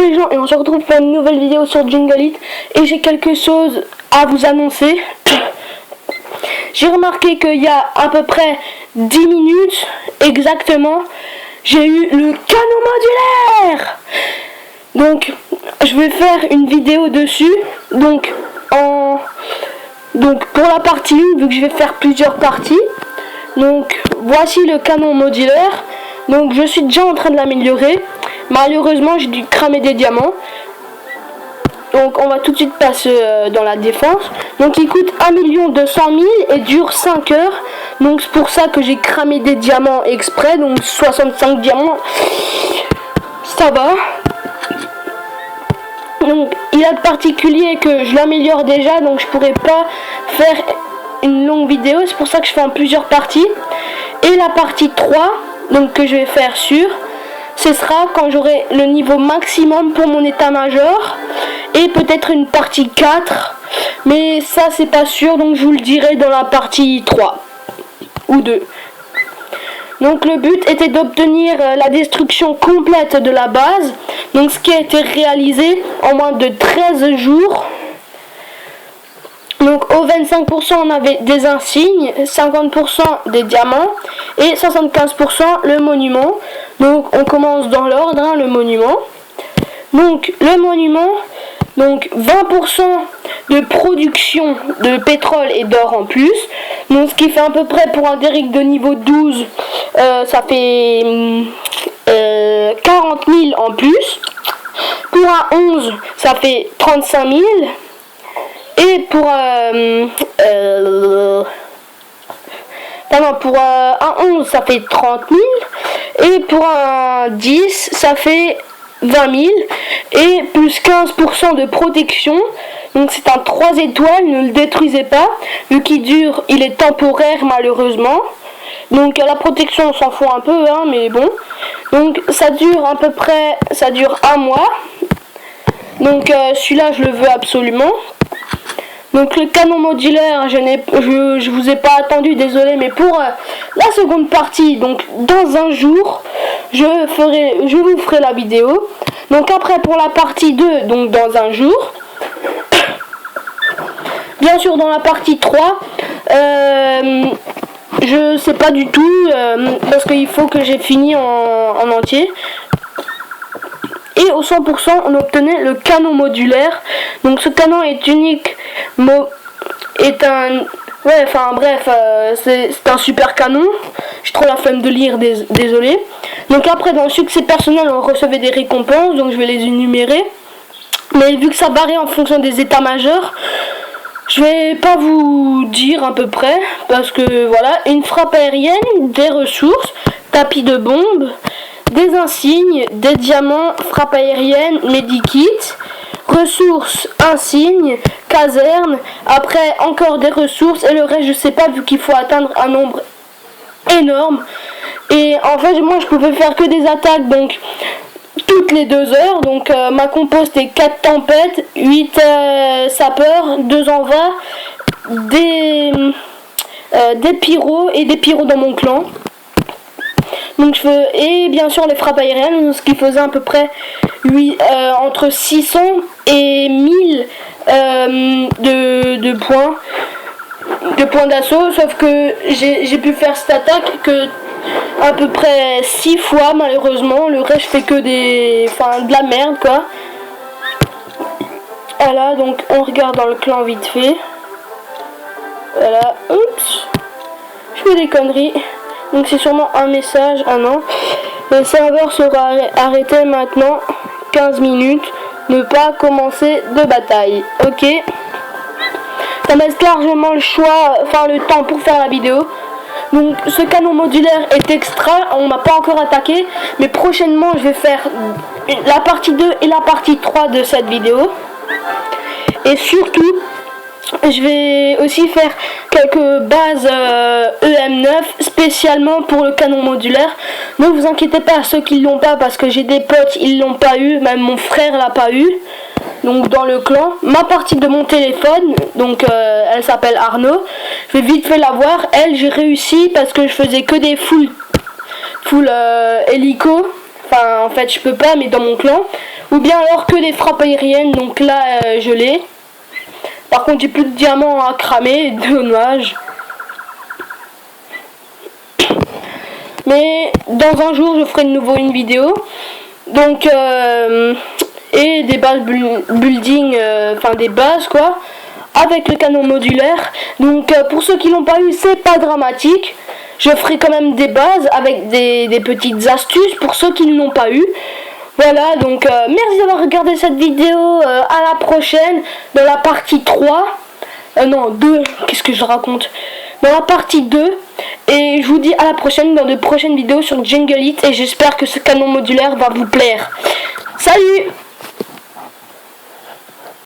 les gens, et on se retrouve pour une nouvelle vidéo sur Jungle It. Et j'ai quelque chose à vous annoncer. J'ai remarqué qu'il y a à peu près 10 minutes exactement, j'ai eu le canon modulaire. Donc je vais faire une vidéo dessus. Donc pour la partie 1, vu que je vais faire plusieurs parties. Donc voici le canon modulaire. Donc je suis déjà en train de l'améliorer. Malheureusement j'ai dû cramer des diamants. Donc on va tout de suite passer dans la défense. Donc il coûte 1 200 000 et dure 5 heures. Donc c'est pour ça que j'ai cramé des diamants exprès. Donc 65 diamants, ça va. Donc il a de particulier que je l'améliore déjà. Donc je pourrais pas faire une longue vidéo. C'est pour ça que je fais en plusieurs parties. Et la partie 3, donc que je vais faire sur, ce sera quand j'aurai le niveau maximum pour mon état-major. Et peut-être une partie 4. Mais ça c'est pas sûr. Donc je vous le dirai dans la partie 3 ou 2. Donc le but était d'obtenir la destruction complète de la base. Donc ce qui a été réalisé en moins de 13 jours. Donc au 25% on avait des insignes, 50% des diamants et 75% le monument. Donc on commence dans l'ordre, hein, le monument. Donc le monument, donc 20% de production de pétrole et d'or en plus. Donc ce qui fait à peu près pour un Derrick de niveau 12, ça fait 40 000 en plus. Pour un 11, ça fait 35 000. Et pour pour un 11, ça fait 30 000. Et pour un 10, ça fait 20 000. Et plus 15% de protection. Donc c'est un 3 étoiles, ne le détruisez pas. Vu qu'il dure, il est temporaire malheureusement. Donc la protection on s'en fout un peu, hein, mais bon. Donc ça dure à peu près, ça dure un mois. Donc celui-là je le veux absolument. Donc le canon modulaire, je vous ai pas attendu, désolé, mais pour la seconde partie, donc dans un jour, je vous ferai la vidéo. Donc après pour la partie 2, donc dans un jour. Bien sûr dans la partie 3, je sais pas du tout, parce qu'il faut que j'ai fini en entier. Et au 100% on obtenait le canon modulaire. Donc ce canon est unique, c'est un super canon. J'ai trop la flemme de lire, désolé. Donc après dans le succès personnel on recevait des récompenses, donc je vais les énumérer. Mais vu que ça varie en fonction des états majeurs, je vais pas vous dire à peu près, parce que voilà, une frappe aérienne, des ressources, tapis de bombes, des insignes, des diamants, frappe aérienne, medikit, ressources, insignes, caserne, après encore des ressources et le reste je sais pas vu qu'il faut atteindre un nombre énorme. Et en fait moi je pouvais faire que des attaques donc toutes les 2 heures. Donc ma compo c'était 4 tempêtes, 8 sapeurs, 2 envahs, des pyros et des pyros dans mon clan. Donc et bien sûr les frappes aériennes, ce qui faisait à peu près entre 600 et 1000 de points d'assaut, sauf que j'ai pu faire cette attaque que à peu près 6 fois malheureusement. Le reste je fais que de la merde quoi. Voilà, donc on regarde dans le clan vite fait. Voilà, oups, je fais des conneries. Donc c'est sûrement un message, ah non. Le serveur sera arrêté maintenant, 15 minutes. Ne pas commencer de bataille. Ok. Ça me laisse largement le choix, le temps pour faire la vidéo. Donc ce canon modulaire est extra, on m'a pas encore attaqué. Mais prochainement je vais faire la partie 2 et la partie 3 de cette vidéo. Et surtout, je vais aussi faire quelques bases EM9 spécialement pour le canon modulaire. Ne vous inquiétez pas ceux qui l'ont pas, parce que j'ai des potes ils l'ont pas eu, même mon frère l'a pas eu. Donc dans le clan, ma partie de mon téléphone, donc elle s'appelle Arnaud. Je vais vite fait la voir. Elle j'ai réussi parce que je faisais que des full hélico. Enfin en fait je peux pas, mais dans mon clan ou bien alors que des frappes aériennes, donc là je l'ai. Par contre j'ai plus de diamants à cramer, dommage. Mais dans un jour je ferai de nouveau une vidéo. Donc et des bases building, enfin des bases quoi, avec le canon modulaire. Donc pour ceux qui l'ont pas eu, c'est pas dramatique. Je ferai quand même des bases avec des petites astuces pour ceux qui ne l'ont pas eu. Voilà, donc merci d'avoir regardé cette vidéo. À la prochaine dans la partie 3. Non, 2, qu'est-ce que je raconte? Dans la partie 2. Et je vous dis à la prochaine dans de prochaines vidéos sur Jungle It. Et j'espère que ce canon modulaire va vous plaire. Salut!